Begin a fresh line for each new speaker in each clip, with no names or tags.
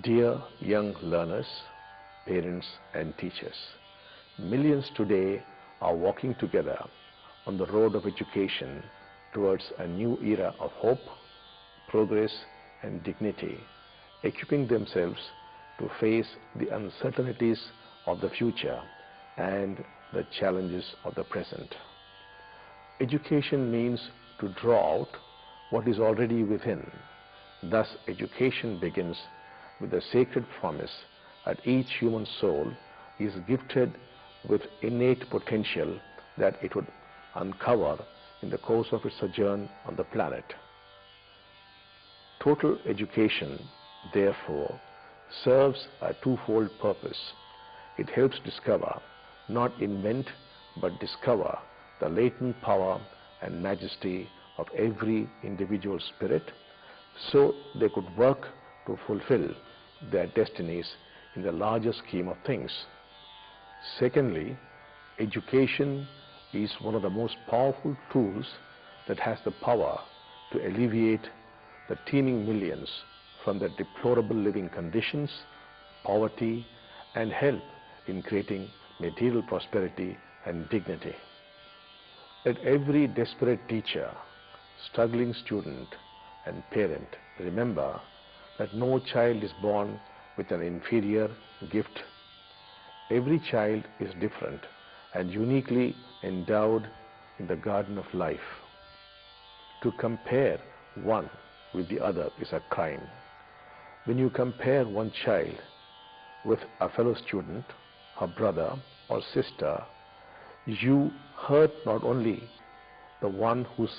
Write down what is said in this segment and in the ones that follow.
Dear young learners, parents and teachers, millions today are walking together on the road of education towards a new era of hope, progress and dignity, equipping themselves to face the uncertainties of the future and the challenges of the present. Education means to draw out what is already within. Thus, education begins with the sacred promise that each human soul is gifted with innate potential that it would uncover in the course of its sojourn on the planet. Total education, therefore, serves a twofold purpose. It helps discover, not invent, but discover the latent power and majesty of every individual spirit, so they could work to fulfill their destinies in the larger scheme of things. Secondly, education is one of the most powerful tools that has the power to alleviate the teeming millions from their deplorable living conditions, poverty, and help in creating material prosperity and dignity. Let every desperate teacher, struggling student, and parent remember that no child is born with an inferior gift. Every child is different and uniquely endowed in the garden of life. To compare one with the other is a crime. When you compare one child with a fellow student, her brother or sister, you hurt not only the one who's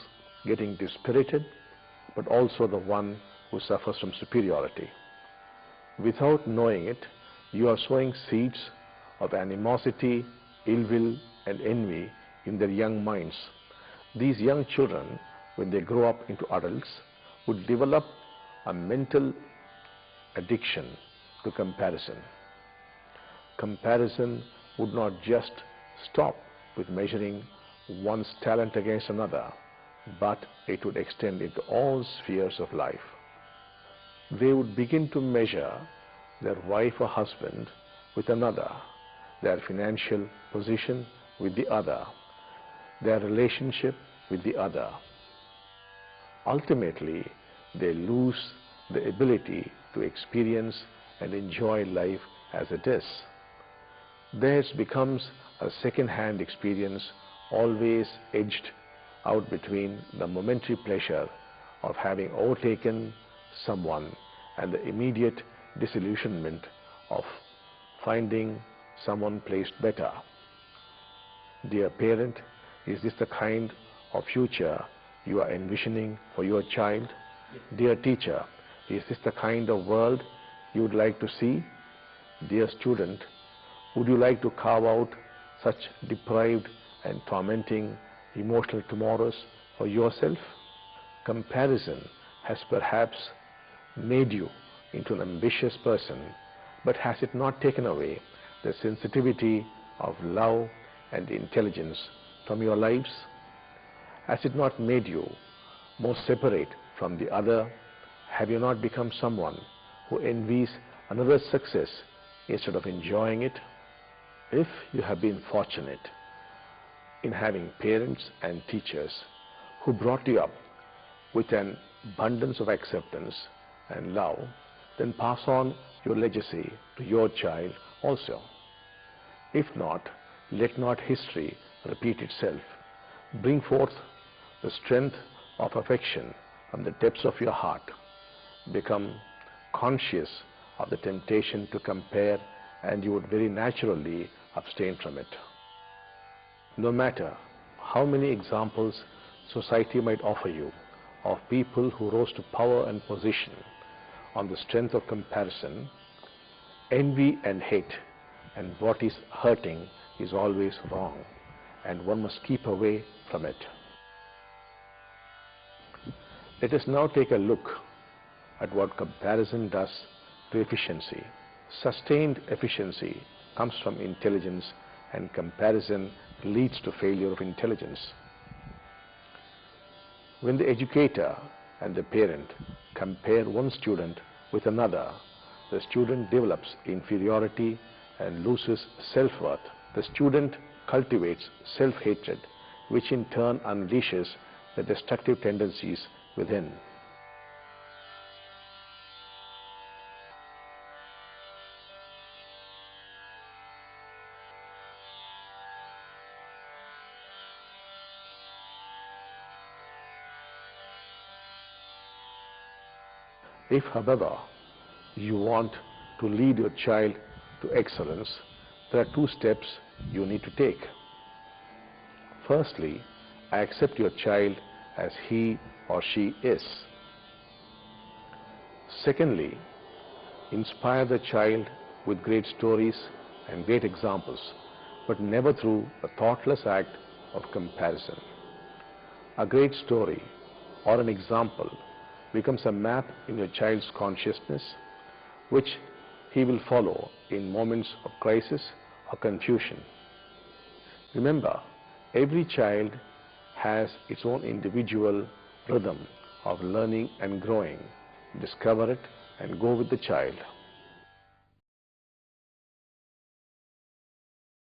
getting dispirited, but also the one who suffers from superiority. Without knowing it, you are sowing seeds of animosity, ill will, and envy in their young minds. These young children, when they grow up into adults, would develop a mental addiction to comparison. Comparison would not just stop with measuring one's talent against another, but it would extend into all spheres of life. They would begin to measure their wife or husband with another, their financial position with the other, their relationship with the other. Ultimately, they lose the ability to experience and enjoy life as it is. Theirs becomes a second-hand experience, always edged out between the momentary pleasure of having overtaken someone and the immediate disillusionment of finding someone placed better. Dear parent, is this the kind of future you are envisioning for your child? Dear teacher, is this the kind of world you would like to see? Dear student, would you like to carve out such deprived and tormenting emotional tomorrows for yourself? Comparison has perhaps made you into an ambitious person, but has it not taken away the sensitivity of love and intelligence from your lives? Has it not made you more separate from the other? Have you not become someone who envies another's success instead of enjoying it? If you have been fortunate in having parents and teachers who brought you up with an abundance of acceptance and love, then pass on your legacy to your child also. If not, let not history repeat itself. Bring forth the strength of affection from the depths of your heart. Become conscious of the temptation to compare, and you would very naturally abstain from it. No matter how many examples society might offer you of people who rose to power and position on the strength of comparison, envy and hate and what is hurting is always wrong, and one must keep away from it. Let us now take a look at what comparison does to efficiency. Sustained efficiency comes from intelligence, and comparison leads to failure of intelligence. When the educator and the parent compare one student with another, the student develops inferiority and loses self-worth. The student cultivates self-hatred, which in turn unleashes the destructive tendencies within. If, however, you want to lead your child to excellence, there are 2 steps you need to take. Firstly, accept your child as he or she is. Secondly, inspire the child with great stories and great examples, but never through a thoughtless act of comparison. A great story or an example becomes a map in your child's consciousness, which he will follow in moments of crisis or confusion. Remember, every child has its own individual rhythm of learning and growing. Discover it and go with the child.